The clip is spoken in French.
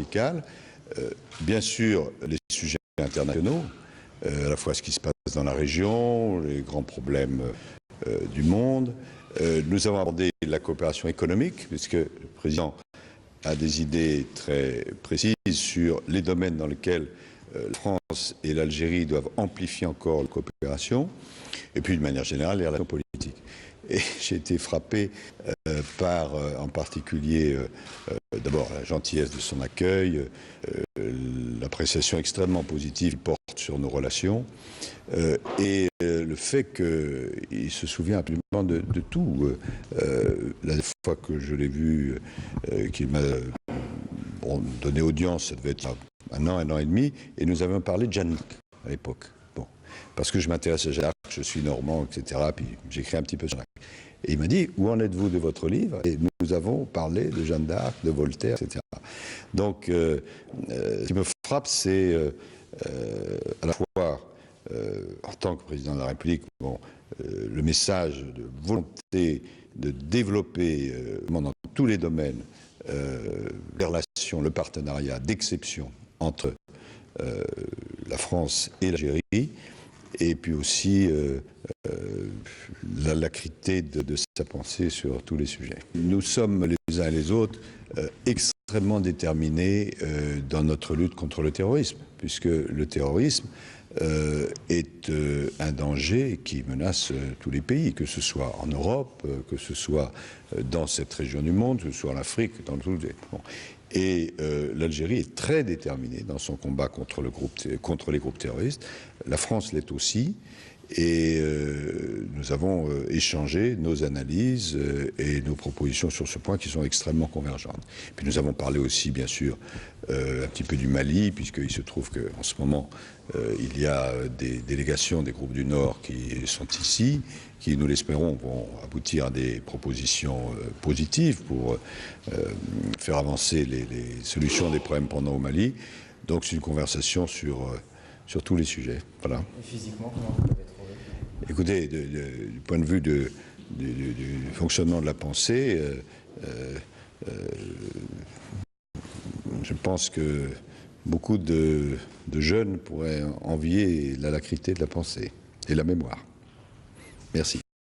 verticale. Bien sûr, les sujets internationaux, à la fois ce qui se passe dans la région, les grands problèmes du monde. Nous avons abordé la coopération économique, puisque le président a des idées très précises sur les domaines dans lesquels la France et l'Algérie doivent amplifier encore la coopération, et puis de manière générale les relations politiques. Et j'ai été frappé par, en particulier, d'abord la gentillesse de son accueil, l'appréciation extrêmement positive qu'il porte sur nos relations, et le fait qu'il se souvient absolument de tout. La fois que je l'ai vu, qu'il m'a donné audience, ça devait être un an et demi, et nous avions parlé de Jeanne d'Arc à l'époque. Bon, parce que je m'intéresse à Jeanne d'Arc, je suis normand, etc. Puis j'écris un petit peu sur Jeanne d'Arc. Et il m'a dit, où en êtes-vous de votre livre? Et nous avons parlé de Jeanne d'Arc, de Voltaire, etc. Donc, ce qui me frappe, c'est à la fois, en tant que président de la République, le message de volonté de développer dans tous les domaines les relations, le partenariat d'exception entre la France et l'Algérie, et puis aussi l'acrité de sa pensée sur tous les sujets. Nous sommes les uns et les autres extrêmement déterminés dans notre lutte contre le terrorisme, puisque le terrorisme est un danger qui menace tous les pays, que ce soit en Europe, que ce soit dans cette région du monde, que ce soit en Afrique, dans tout. Bon. Et l'Algérie est très déterminée dans son combat contre les groupes terroristes. La France l'est aussi. Et nous avons échangé nos analyses et nos propositions sur ce point qui sont extrêmement convergentes. Puis nous avons parlé aussi, bien sûr, un petit peu du Mali, puisqu'il se trouve qu'en ce moment, il y a des délégations des groupes du Nord qui sont ici, qui, nous l'espérons, vont aboutir à des propositions positives pour faire avancer les solutions des problèmes pendant au Mali. Donc c'est une conversation sur tous les sujets. Voilà. Et physiquement, comment vous l'avez trouvé? Écoutez, du point de vue du fonctionnement de la pensée, je pense que beaucoup de jeunes pourraient envier l'alacrité de la pensée et la mémoire. Merci.